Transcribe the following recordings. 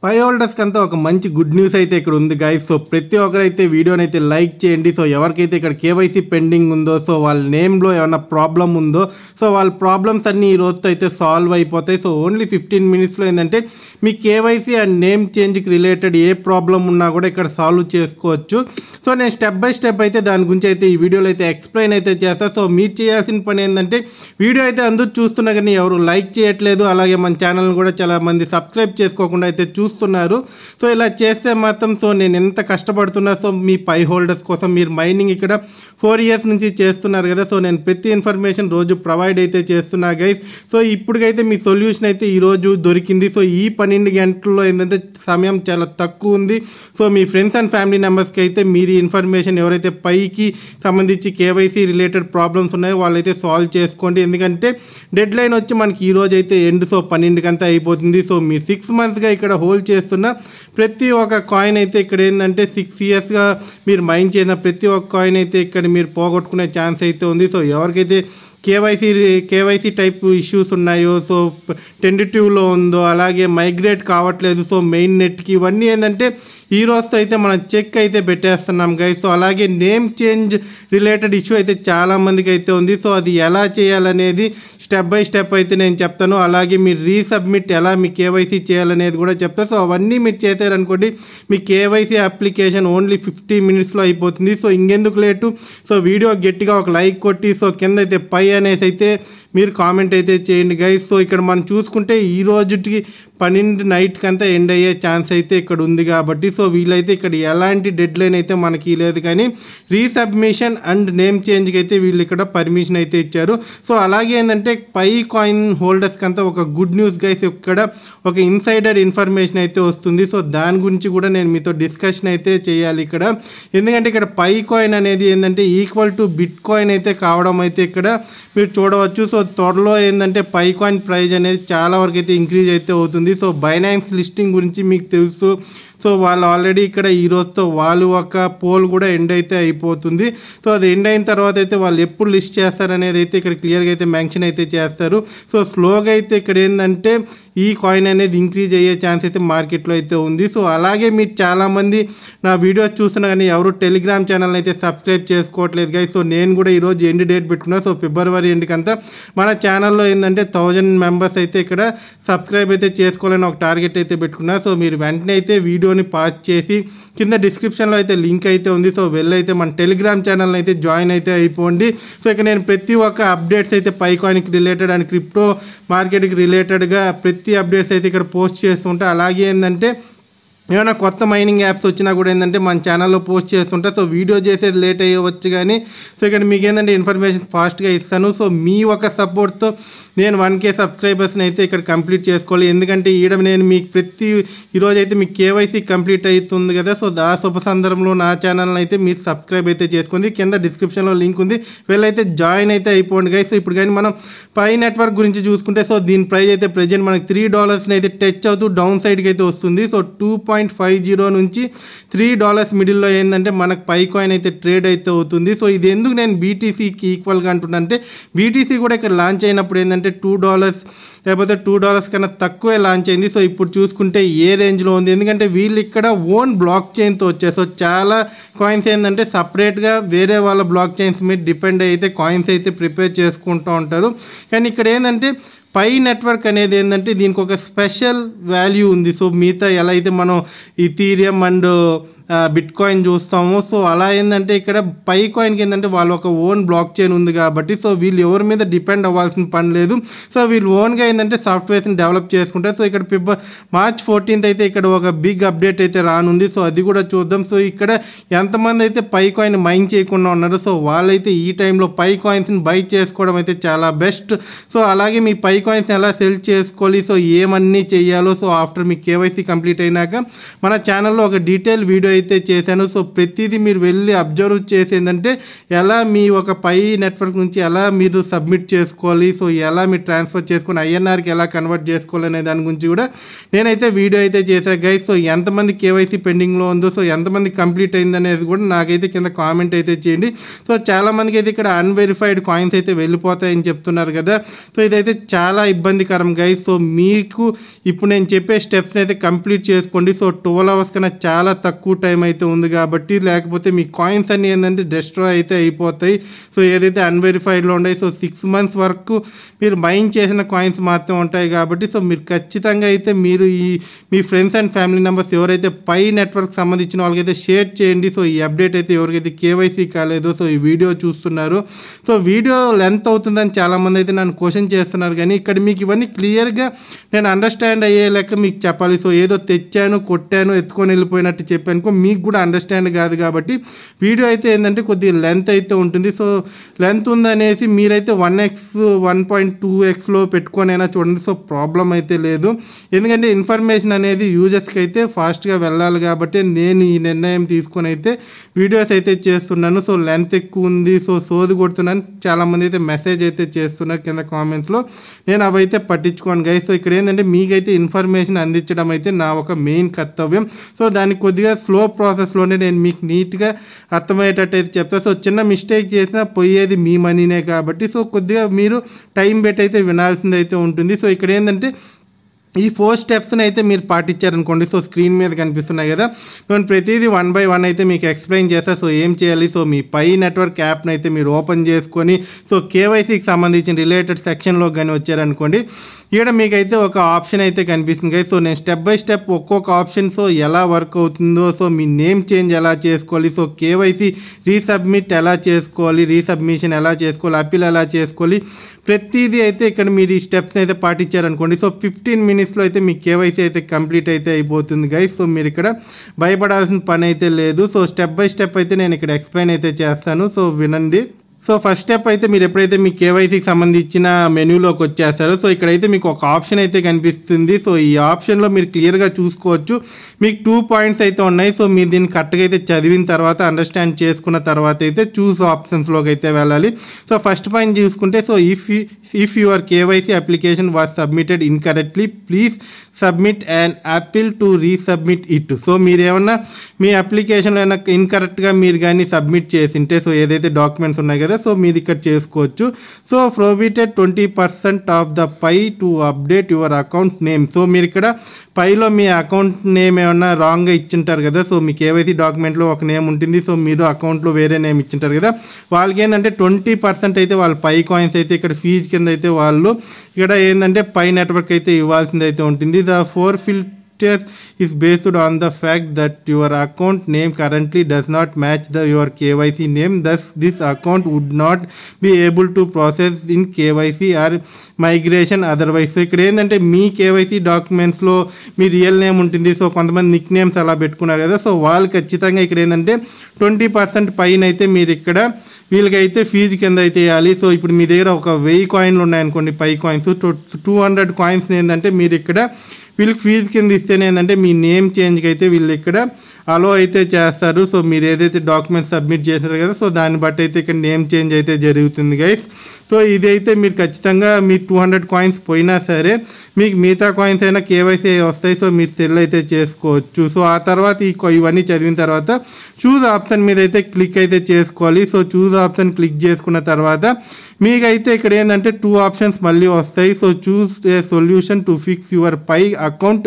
పై హోల్డర్స్కి అంతా ఒక మంచి గుడ్ న్యూస్ అయితే ఇక్కడ ఉంది గైస్. సో ప్రతి ఒక్కరైతే వీడియోని అయితే లైక్ చేయండి. సో ఎవరికైతే ఇక్కడ కేవైసీ పెండింగ్ ఉందో, సో వాళ్ళ నేమ్లో ఏమైనా ప్రాబ్లం ఉందో, సో వాళ్ళ ప్రాబ్లమ్స్ అన్నీ ఈ రోజుతో అయితే సాల్వ్ అయిపోతాయి. సో ఓన్లీ 15 మినిట్స్లో ఏంటంటే మీ కేవైసీ అండ్ నేమ్ చేంజ్కి రిలేటెడ్ ఏ ప్రాబ్లం ఉన్నా కూడా ఇక్కడ సాల్వ్ చేసుకోవచ్చు. సో నేను స్టెప్ బై స్టెప్ అయితే దాని గురించి అయితే ఈ వీడియోలో అయితే ఎక్స్ప్లెయిన్ అయితే చేస్తాను. సో మీరు చేయాల్సిన పని ఏంటంటే వీడియో అయితే అందరూ చూస్తున్నా కానీ ఎవరు లైక్ చేయట్లేదు, అలాగే మన ఛానల్ని కూడా చాలా మంది సబ్స్క్రైబ్ చేసుకోకుండా అయితే చూస్తున్నారు. సో ఇలా చేస్తే మాత్రం సో నేను ఎంత కష్టపడుతున్నా, సో మీ పై హోల్డర్స్ కోసం మీరు మైనింగ్ ఇక్కడ 4 years నుంచి చేస్తున్నారు కదా. సో నేను ప్రతి ఇన్ఫర్మేషన్ రోజు ప్రొవైడ్ అయితే చేస్తున్నా గైస్. సో ఇప్పటికైతే మీ సొల్యూషన్ అయితే ఈరోజు దొరికింది. సో ఈ 12 గంటల్లో ఏంటంటే సమయం చాలా తక్కువ ఉంది. So me friends and family మెంబర్స్కి అయితే మీరు ఇన్ఫర్మేషన్ ఎవరైతే పైకి సంబంధించి కేవైసీ రిలేటెడ్ ప్రాబ్లమ్స్ ఉన్నాయో వాళ్ళైతే సాల్వ్ చేసుకోండి. ఎందుకంటే డెడ్ లైన్ వచ్చి మనకి ఈరోజు అయితే ఎండ్. సో 12 అయిపోతుంది. సో మీరు 6 monthsగా ఇక్కడ హోల్డ్ చేస్తున్న ప్రతి ఒక్క కాయిన్ అయితే ఇక్కడ ఏంటంటే 6 yearsగా మీరు మైన్ చేసిన ప్రతి ఒక్క కాయిన్ అయితే ఇక్కడ మీరు పోగొట్టుకునే ఛాన్స్ అయితే ఉంది. సో ఎవరికైతే కేవైసీ టైప్ ఇష్యూస్ ఉన్నాయో, సో టెంటేటివ్లో ఉందో, అలాగే మైగ్రేట్ కావట్లేదు, సో మెయిన్ నెట్కి, ఇవన్నీ ఏంటంటే ఈ రోజుతో అయితే మనం చెక్ అయితే పెట్టేస్తున్నాం గైస్. సో అలాగే నేమ్ చేంజ్ రిలేటెడ్ ఇష్యూ అయితే చాలామందికి అయితే ఉంది. సో అది ఎలా చేయాలనేది స్టెప్ బై స్టెప్ అయితే నేను చెప్తాను. అలాగే మీరు రీసబ్మిట్ ఎలా మీ కేవైసీ చేయాలనేది కూడా చెప్తాను. సో అవన్నీ మీరు చేశారనుకోండి మీ కేవైసీ అప్లికేషన్ ఓన్లీ 50 minutesలో అయిపోతుంది. సో ఇంకెందుకు లేటు, సో వీడియో గట్టిగా ఒక లైక్ కొట్టి సో కింద అయితే పై అనేసి అయితే మీరు కామెంట్ అయితే చేయండి గైస్. సో ఇక్కడ మనం చూసుకుంటే ఈ రోజుకి 12 night కంతా ఎండ్ అయ్యే ఛాన్స్ అయితే ఇక్కడ ఉంది కాబట్టి సో వీళ్ళైతే ఇక్కడ ఎలాంటి డెడ్ లైన్ అయితే మనకి లేదు, కానీ రీసబ్మిషన్ అండ్ నేమ్ చేంజ్కి అయితే వీళ్ళు ఇక్కడ పర్మిషన్ అయితే ఇచ్చారు. సో అలాగే ఏంటంటే పై కాయిన్ హోల్డర్స్కి అంతా ఒక గుడ్ న్యూస్ గైస్, ఇక్కడ ఒక ఇన్సైడర్ ఇన్ఫర్మేషన్ అయితే వస్తుంది. సో దాని గురించి కూడా నేను మీతో డిస్కషన్ అయితే చేయాలి ఇక్కడ. ఎందుకంటే ఇక్కడ పై కాయిన్ అనేది ఏంటంటే ఈక్వల్ టు బిట్ కాయిన్ అయితే కావడం అయితే ఇక్కడ మీరు చూడవచ్చు. సో త్వరలో ఏంటంటే పై కాయిన్ ప్రైజ్ అనేది చాలా వరకు అయితే ఇంక్రీజ్ అయితే అవుతుంది. సో బైనాన్స్ లిస్టింగ్ గురించి మీకు తెలుసు. సో వాళ్ళు ఆల్రెడీ ఇక్కడ ఈ రోజుతో వాళ్ళు ఒక పోల్ కూడా ఎండ్ అయితే అయిపోతుంది. సో అది ఎండ్ అయిన తర్వాత అయితే వాళ్ళు ఎప్పుడు లిస్ట్ చేస్తారనేది అయితే ఇక్కడ క్లియర్గా అయితే మెన్షన్ అయితే చేస్తారు. సో స్లోగా అయితే ఇక్కడ ఏంటంటే ఈ కాయిన్ అనేది ఇంక్రీజ్ అయ్యే ఛాన్స్ అయితే మార్కెట్లో అయితే ఉంది. సో అలాగే మీరు చాలామంది నా వీడియోస్ చూస్తున్నా కానీ ఎవరు టెలిగ్రామ్ ఛానల్ని అయితే సబ్స్క్రైబ్ చేసుకోవట్లేదు గైస్. సో నేను కూడా ఈరోజు ఎండ్ డేట్ పెట్టుకున్నా. సో February ఎండ్కంతా మన ఛానల్లో ఏంటంటే 1000 members అయితే ఇక్కడ సబ్స్క్రైబ్ అయితే చేసుకోవాలని ఒక టార్గెట్ అయితే పెట్టుకున్నా. సో మీరు వెంటనే అయితే వీడియోని పాజ్ చేసి కింద డిస్క్రిప్షన్లో అయితే లింక్ అయితే ఉంది. సో వెళ్ళైతే మన టెలిగ్రామ్ ఛానల్ని అయితే జాయిన్ అయితే అయిపోండి. సో ఇక నేను ప్రతి ఒక్క అప్డేట్స్ అయితే పై కాయిన్కి రిలేటెడ్ అండ్ క్రిప్టో మార్కెట్కి రిలేటెడ్గా ప్రతి అప్డేట్స్ అయితే ఇక్కడ పోస్ట్ చేస్తుంటా. అలాగే ఏంటంటే ఏమైనా కొత్త మైనింగ్ యాప్స్ వచ్చినా కూడా ఏంటంటే మన ఛానల్లో పోస్ట్ చేస్తుంటా. సో వీడియో చేసేది లేట్ అయ్యవచ్చు కానీ సో ఇక్కడ మీకు ఏంటంటే ఇన్ఫర్మేషన్ ఫాస్ట్గా ఇస్తాను. సో మీ ఒక సపోర్ట్తో నేను 1K సబ్స్క్రైబర్స్ని అయితే ఇక్కడ కంప్లీట్ చేసుకోవాలి. ఎందుకంటే నేను మీకు ఈరోజు అయితే మీకు కేవైసీ కంప్లీట్ అవుతుంది కదా. సో ఆ శుభ సందర్భంలో నా ఛానల్ని అయితే మీరు సబ్స్క్రైబ్ అయితే చేసుకుంది. కింద డిస్క్రిప్షన్లో లింక్ ఉంది, వెళ్ళైతే జాయిన్ అయితే అయిపోండి గైస్. సో ఇప్పుడు కానీ మనం పై నెట్వర్క్ గురించి చూసుకుంటే సో దీని ప్రైస్ అయితే ప్రెజెంట్ మనకి $3 అయితే టచ్ అవుతూ డౌన్ సైడ్కి అయితే వస్తుంది. సో 2.50 నుంచి $3 మిడిల్లో ఏంటంటే మనకు పై కాయిన్ అయితే ట్రేడ్ అయితే అవుతుంది. సో ఇది ఎందుకు నేను బీటీసీకి ఈక్వల్గా అంటున్నా అంటే బీటీసీ కూడా ఇక్కడ లాంచ్ అయినప్పుడు ఏంటంటే $2 లేకపోతే $2 కన్నా తక్కువే లాంచ్ అయింది. సో ఇప్పుడు చూసుకుంటే ఏ రేంజ్లో ఉంది, ఎందుకంటే వీళ్ళు ఇక్కడ ఓన్ బ్లాక్ చైన్తో వచ్చాయి. సో చాలా కాయిన్స్ ఏంటంటే సపరేట్గా వేరే వాళ్ళ బ్లాక్ చైన్స్ మీద డిపెండ్ అయితే కాయిన్స్ అయితే ప్రిపేర్ చేసుకుంటూ ఉంటారు. కానీ ఇక్కడ ఏంటంటే పై నెట్వర్క్ అనేది ఏంటంటే దీనికి ఒక స్పెషల్ వాల్యూ ఉంది. సో మిగతా ఎలా అయితే మనం ఇథీరియం అండ్ బిట్ కాయిన్ చూస్తాము, సో అలా ఏంటంటే ఇక్కడ పై కాయిన్కి ఏంటంటే వాళ్ళు ఒక ఓన్ బ్లాక్ చైన్ ఉంది కాబట్టి సో వీళ్ళు ఎవరి మీద డిపెండ్ అవ్వాల్సిన పని లేదు. సో వీళ్ళు ఓన్గా ఏంటంటే సాఫ్ట్వేర్స్ని డెవలప్ చేసుకుంటారు. సో ఇక్కడ March 14th అయితే ఇక్కడ ఒక బిగ్ అప్డేట్ అయితే రానుంది. సో అది కూడా చూద్దాం. సో ఇక్కడ ఎంతమంది అయితే పై కాయిన్ మైన్ చేయకుండా ఉన్నారు, సో వాళ్ళైతే ఈ టైంలో పై కాయిన్స్ని బై చేసుకోవడం అయితే చాలా బెస్ట్. సో అలాగే మీ పై కాయిన్స్ని ఎలా సెల్ చేసుకోవాలి, సో ఏమన్నీ చేయాలో సో ఆఫ్టర్ మీ కేవైసీ కంప్లీట్ అయినాక మన ఛానల్లో ఒక డీటెయిల్ వీడియో అయితే చేశాను. సో ప్రతిదీ మీరు వెళ్ళి అబ్జర్వ్ చేసి ఏంటంటే ఎలా మీ ఒక పై నెట్వర్క్ నుంచి ఎలా మీరు సబ్మిట్ చేసుకోవాలి, సో ఎలా మీరు ట్రాన్స్ఫర్ చేసుకొని ఐఎన్ఆర్కి ఎలా కన్వర్ట్ చేసుకోవాలి అనే దాని గురించి కూడా నేనైతే వీడియో అయితే చేశాను గైస్. సో ఎంతమంది కేవైసీ పెండింగ్లో ఉందో, సో ఎంతమంది కంప్లీట్ అయిందనేది కూడా నాకైతే కింద కామెంట్ అయితే చేయండి. సో చాలామందికి అయితే ఇక్కడ అన్వెరిఫైడ్ కాయిన్స్ అయితే వెళ్ళిపోతాయని చెప్తున్నారు కదా. సో ఇదైతే చాలా ఇబ్బందికరం గైస్. సో మీకు ఇప్పుడు నేను చెప్పే స్టెప్స్ని అయితే కంప్లీట్ చేసుకోండి. సో 12 అవర్స్ కన్నా చాలా తక్కువ టైం అయితే ఉంది కాబట్టి, లేకపోతే మీ కాయిన్స్ అన్నీ ఏంటంటే డిస్ట్రాయ్ అయితే అయిపోతాయి. సో ఏదైతే అన్వెరిఫైడ్లో ఉన్నాయి, సో 6 months వరకు మీరు మైన్ చేసిన కాయిన్స్ మాత్రం ఉంటాయి కాబట్టి, సో మీరు ఖచ్చితంగా అయితే మీరు మీ ఫ్రెండ్స్ అండ్ ఫ్యామిలీ మెంబర్స్ ఎవరైతే పై నెట్వర్క్ సంబంధించిన వాళ్ళకైతే షేర్ చేయండి. సో ఈ అప్డేట్ అయితే ఎవరికైతే కేవైసీ కాలేదో సో ఈ వీడియో చూస్తున్నారు. సో వీడియో లెంత్ అవుతుందని చాలామంది అయితే నన్ను క్వశ్చన్ చేస్తున్నారు, కానీ ఇక్కడ మీకు ఇవన్నీ క్లియర్గా నేను అండర్స్టాండ్ అయ్యే లెక్క మీకు చెప్పాలి. సో ఏదో తెచ్చాను, కొట్టాను, ఎత్తుకొని వెళ్ళిపోయినట్టు చెప్పానుకో మీకు కూడా అండర్స్టాండ్ కాదు కాబట్టి వీడియో అయితే ఏంటంటే కొద్దిగా లెంత్ అయితే ఉంటుంది. సో లెంత్ ఉందనేసి మీరైతే 1x 1.2xలో పెట్టుకొనైనా చూడండి. సో ప్రాబ్లం అయితే లేదు, ఎందుకంటే ఇన్ఫర్మేషన్ అనేది యూజర్స్కి అయితే ఫాస్ట్గా వెళ్ళాలి కాబట్టి నేను ఈ నిర్ణయం తీసుకొని అయితే వీడియోస్ అయితే చేస్తున్నాను. సో లెంత్ ఎక్కువ ఉంది, సో సోది కొడుతున్నాను చాలామంది అయితే మెసేజ్ అయితే చేస్తున్నారు కింద కామెంట్స్లో. నేను అవైతే పట్టించుకోను గైస్. సో ఇక్కడ ఏంటంటే మీకైతే ఇన్ఫర్మేషన్ అందించడం అయితే నా ఒక మెయిన్ కర్తవ్యం. సో దానికి కొద్దిగా స్లో ప్రాసెస్లోనే నేను మీకు నీట్గా అర్థమయ్యేటట్టు అయితే చెప్తాను. సో చిన్న మిస్టేక్ చేసినా పోయేది మీ మనీనే కాబట్టి, సో కొద్దిగా మీరు టైం పెట్టి అయితే వినాల్సింది అయితే ఉంటుంది. సో ఇక్కడ ఏంటంటే ఈ 4 స్టెప్స్ని అయితే మీరు పాటించారనుకోండి. సో స్క్రీన్ మీద కనిపిస్తున్నాయి కదా, నేను ప్రతిదీ 1 by 1 అయితే మీకు ఎక్స్ప్లెయిన్ చేస్తాను. సో ఏం చేయాలి, సో మీ పై నెట్వర్క్ యాప్ని అయితే మీరు ఓపెన్ చేసుకొని సో కేవైసీకి సంబంధించిన రిలేటెడ్ సెక్షన్లో కానీ వచ్చారనుకోండి, ఇక్కడ మీకైతే ఒక ఆప్షన్ అయితే కనిపిస్తుంది కదా. సో నేను స్టెప్ బై స్టెప్ ఒక్కొక్క ఆప్షన్ సో ఎలా వర్క్ అవుతుందో, సో మీ నేమ్ చేంజ్ ఎలా చేసుకోవాలి, సో కేవైసీ రీసబ్మిట్ ఎలా చేసుకోవాలి, రీసబ్మిషన్ ఎలా చేసుకోవాలి, అప్పీల్ ఎలా చేసుకోవాలి, ప్రతిదీ అయితే ఇక్కడ మీరు ఈ స్టెప్స్ని అయితే పాటించారనుకోండి. సో 15 minutesలో అయితే మీ కేవైసీ అయితే కంప్లీట్ అయితే అయిపోతుంది గైస్. సో మీరు ఇక్కడ భయపడాల్సిన పని అయితే లేదు. సో స్టెప్ బై స్టెప్ అయితే నేను ఇక్కడ ఎక్స్ప్లెయిన్ అయితే చేస్తాను. సో వినండి. సో ఫస్ట్ స్టెప్ అయితే మీరు ఎప్పుడైతే మీ కేవైసీకి సంబంధించిన మెనూలోకి వచ్చేస్తారో, సో ఇక్కడైతే మీకు ఒక ఆప్షన్ అయితే కనిపిస్తుంది. సో ఈ ఆప్షన్లో మీరు క్లియర్గా చూసుకోవచ్చు, మీకు 2 points అయితే ఉన్నాయి. సో మీరు దీన్ని కరెక్ట్గా అయితే చదివిన తర్వాత అండర్స్టాండ్ చేసుకున్న తర్వాత అయితే చూస్ ఆప్షన్స్లోకి అయితే వెళ్ళాలి. సో ఫస్ట్ పాయింట్ చూసుకుంటే, so if your KYC application was submitted incorrectly please submit and appeal to resubmit it. So మీరు ఏమన్నా మీ అప్లికేషన్లో ఏమైనా ఇన్కరెక్ట్గా మీరు కానీ సబ్మిట్ చేసింటే, సో ఏదైతే డాక్యుమెంట్స్ ఉన్నాయి కదా, సో మీరు ఇక్కడ చేసుకోవచ్చు. So prohibited 20% of the Pi to update your account name. So మీరు ఇక్కడ పైలో మీ అకౌంట్ నేమ్ ఏమన్నా రాంగ్గా ఇచ్చింటారు కదా. సో మీ కేవైసీ డాక్యుమెంట్లో ఒక నేమ్ ఉంటుంది, సో మీరు అకౌంట్లో వేరే నేమ్ ఇచ్చింటారు కదా, వాళ్ళకి ఏంటంటే 20% అయితే వాళ్ళ పై కాయిన్స్ అయితే ఇక్కడ ఫీజు కింద అయితే వాళ్ళు ఇక్కడ ఏంటంటే పై నెట్వర్క్ అయితే ఇవ్వాల్సింది అయితే ఉంటుంది. The forfeiture is based on the fact that your account name currently does not match your KYC name. Thus, this account would not be able to process in KYC or migration otherwise. So ఇక్కడ ఏంటంటే మీ KYC డాక్యుమెంట్స్లో మీ real name ఉంటుంది. So కొంతమంది Nick names అలా పెట్టుకున్నారు కదా, so వాళ్ళు ఖచ్చితంగా ఇక్కడ ఏంటంటే 20% పైన అయితే మీరు ఇక్కడ వీళ్ళకైతే ఫీజు కింద అయితే వేయాలి. సో ఇప్పుడు మీ దగ్గర ఒక 1000 కాయిన్లు ఉన్నాయనుకోండి, పై కాయిన్స్ 200 కాయిన్స్ ఏంటంటే మీరు ఇక్కడ వీళ్ళకి ఫీజు కింద ఇస్తేనే ఏంటంటే మీ నేమ్ చేంజ్కి అయితే వీళ్ళు ఇక్కడ అలో అయితే చేస్తారు. సో మీరు ఏదైతే డాక్యుమెంట్స్ సబ్మిట్ చేశారు కదా, సో దాన్ని బట్టి అయితే ఇక్కడ నేమ్ చేంజ్ అయితే జరుగుతుంది గైస్. సో ఇదైతే మీరు ఖచ్చితంగా మీ 200 కాయిన్స్ పోయినా సరే మీకు మిగతా కాయిన్స్ అయినా కేవైసీ వస్తాయి. సో మీరు సెల్ అయితే చేసుకోవచ్చు. సో ఆ తర్వాత ఇవన్నీ చదివిన తర్వాత చూజ్ ఆప్షన్ మీద అయితే క్లిక్ అయితే చేసుకోవాలి. సో చూజ్ ఆప్షన్ క్లిక్ చేసుకున్న తర్వాత మీకైతే ఇక్కడ ఏంటంటే 2 ఆప్షన్స్ మళ్ళీ వస్తాయి. So choose a solution to fix your Pi account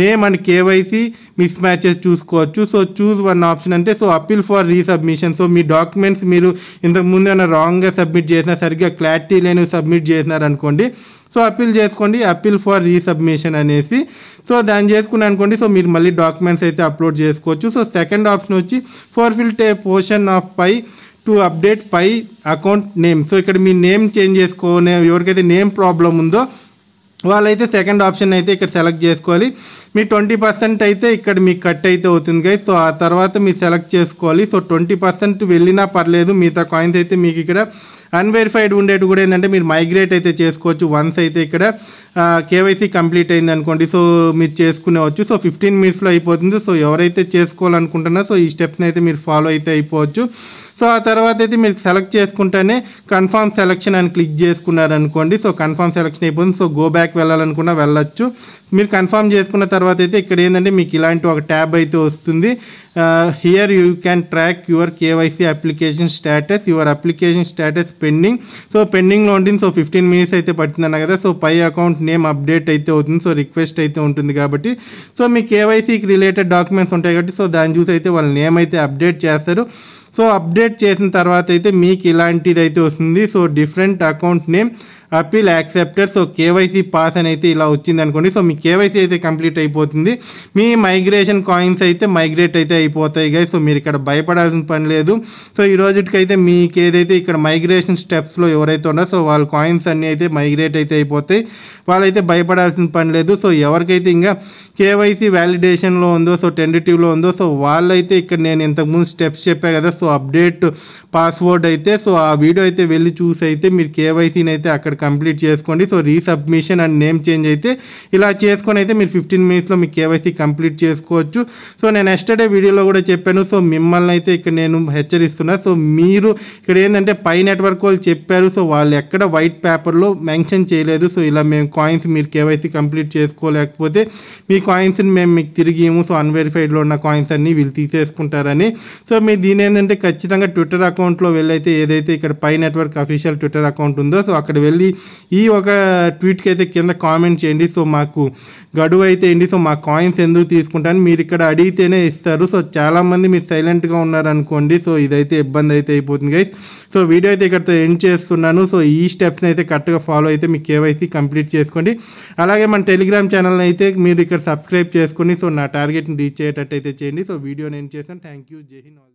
name and KYC mismatches చూసుకోవచ్చు. సో చూస్ 1 ఆప్షన్ అంటే so appeal for resubmission. So మీ డాక్యుమెంట్స్ మీరు ఇంతకుముందు ఏమైనా రాంగ్గా సబ్మిట్ చేసినా, సరిగ్గా క్లారిటీ లేని సబ్మిట్ చేసినారనుకోండి, సో అప్పీల్ చేసుకోండి, అప్పీల్ ఫర్ రీసబ్మిషన్ అనేసి. సో దాన్ని చేసుకుని అనుకోండి, సో మీరు మళ్ళీ డాక్యుమెంట్స్ అయితే అప్లోడ్ చేసుకోవచ్చు. సో సెకండ్ ఆప్షన్ వచ్చి fulfil a portion of Pi to update Pi account name. So ఇక్కడ మీ నేమ్ చేంజ్ చేసుకోనే ఎవరికైతే నేమ్ ప్రాబ్లం ఉందో వాళ్ళైతే సెకండ్ ఆప్షన్ అయితే ఇక్కడ సెలెక్ట్ చేసుకోవాలి. మీ 20% అయితే ఇక్కడ మీకు కట్ అయితే అవుతుంది గైస్. సో ఆ తర్వాత మీరు సెలెక్ట్ చేసుకోవాలి. సో 20% వెళ్ళినా పర్లేదు, మిగతా కాయిన్స్ అయితే మీకు ఇక్కడ అన్వెరిఫైడ్ ఉండేటి కూడా ఏంటంటే మీరు మైగ్రేట్ అయితే చేసుకోవచ్చు. వన్స్ అయితే ఇక్కడ కేవైసీ కంప్లీట్ అయింది అనుకోండి, సో మీరు చేసుకునేవచ్చు. సో 15 మినిట్స్లో అయిపోతుంది. సో ఎవరైతే చేసుకోవాలనుకుంటున్నారో సో ఈ స్టెప్స్ని అయితే మీరు ఫాలో అయితే అయిపోవచ్చు. సో ఆ తర్వాత అయితే మీరు సెలెక్ట్ చేసుకుంటేనే కన్ఫర్మ్ సెలెక్షన్ అని క్లిక్ చేసుకున్నారనుకోండి, సో కన్ఫర్మ్ సెలెక్షన్ అయిపోతుంది. సో గో బ్యాక్ వెళ్ళాలనుకున్నా వెళ్ళొచ్చు. మీరు కన్ఫర్మ్ చేసుకున్న తర్వాత అయితే ఇక్కడ ఏంటంటే మీకు ఇలాంటి ఒక ట్యాబ్ అయితే వస్తుంది. Here you can track your KYC application status, your application status pending. So పెండింగ్లో ఉంటుంది. సో 15 మినిట్స్ అయితే పడుతుందన్న కదా. సో పై అకౌంట్ నేమ్ అప్డేట్ అయితే అవుతుంది. సో రిక్వెస్ట్ అయితే ఉంటుంది కాబట్టి సో మీ కేవైసీకి రిలేటెడ్ డాక్యుమెంట్స్ ఉంటాయి కాబట్టి సో దాన్ని చూసి అయితే వాళ్ళ నేమ్ అయితే అప్డేట్ చేస్తారు. సో అప్డేట్ చేసిన తర్వాత అయితే మీకు ఇలాంటిది అయితే వస్తుంది. So different account name appeal accepted. So KYC pass అని అయితే ఇలా వచ్చింది అనుకోండి. సో మీ కేవైసీ అయితే కంప్లీట్ అయిపోతుంది. మీ మైగ్రేషన్ కాయిన్స్ అయితే మైగ్రేట్ అయితే అయిపోతాయి గైస్. సో మీరు ఇక్కడ భయపడాల్సిన పని లేదు. సో ఈ రోజుకైతే మీకు ఏదైతే ఇక్కడ మైగ్రేషన్ స్టెప్స్లో ఎవరైతే ఉన్నారో సో వాళ్ళ కాయిన్స్ అన్నీ అయితే మైగ్రేట్ అయితే అయిపోతాయి. వాళ్ళైతే భయపడాల్సిన పని లేదు. సో ఎవరికైతే ఇంకా కేవైసీ వ్యాలిడేషన్లో ఉందో సో టెండేటివ్లో ఉందో సో వాళ్ళైతే ఇక్కడ నేను ఇంతకుముందు స్టెప్స్ చెప్పా కదా. సో అప్డేట్ పాస్వర్డ్ అయితే సో ఆ వీడియో అయితే వెళ్ళి చూసి అయితే మీరు కేవైసీని అయితే అక్కడ కంప్లీట్ చేసుకోండి. So resubmission and name change అయితే ఇలా చేసుకొని అయితే మీరు 15 మినిట్స్లో మీ కేవైసీ కంప్లీట్ చేసుకోవచ్చు. సో నేను ఎస్టర్డే వీడియోలో కూడా చెప్పాను. సో మిమ్మల్ని అయితే ఇక్కడ నేను హెచ్చరిస్తున్నా. సో మీరు ఇక్కడ ఏంటంటే పై నెట్వర్క్ వాళ్ళు చెప్పారు. సో వాళ్ళు ఎక్కడ వైట్ పేపర్లో మెన్షన్ చేయలేదు. సో ఇలా మేము కాయిన్స్ మీరు కేవైసీ కంప్లీట్ చేసుకోలేకపోతే మీ కాయిన్స్ని మేము మీకు తిరిగిము. సో అన్వెరిఫైడ్లో ఉన్న కాయిన్స్ అన్నీ వీళ్ళు తీసేసుకుంటారని. సో మీరు దీని ఏంటంటే ఖచ్చితంగా ట్విట్టర్ అకౌంట్లో వెళ్ళి అయితే ఏదైతే ఇక్కడ pi network official Twitter account ఉందో సో అక్కడ వెళ్ళి ఈ ఒక ట్వీట్కి అయితే కింద కామెంట్ చేయండి. సో మాకు గడువు అయితే ఏంటి, సో మా కాయిన్స్ ఎందుకు తీసుకుంటాను మీరు ఇక్కడ అడిగితేనే ఇస్తారు. సో చాలామంది మీరు సైలెంట్గా ఉన్నారనుకోండి, సో ఇదైతే ఇబ్బంది అయితే అయిపోతుంది గైస్. సో వీడియో అయితే ఇక్కడతో ఎండ్ చేస్తున్నాను. సో ఈ స్టెప్స్ని అయితే కరెక్ట్గా ఫాలో అయితే మీ కేవైసీ కంప్లీట్ చేసుకోండి. అలాగే మన టెలిగ్రామ్ ఛానల్ని అయితే మీరు ఇక్కడ సబ్స్క్రైబ్ చేసుకొని సో నా టార్గెట్ని రీచ్ అయ్యేటట్టు అయితే చేయండి. సో వీడియో నేను చేశాను. Thank you. జై హింద్.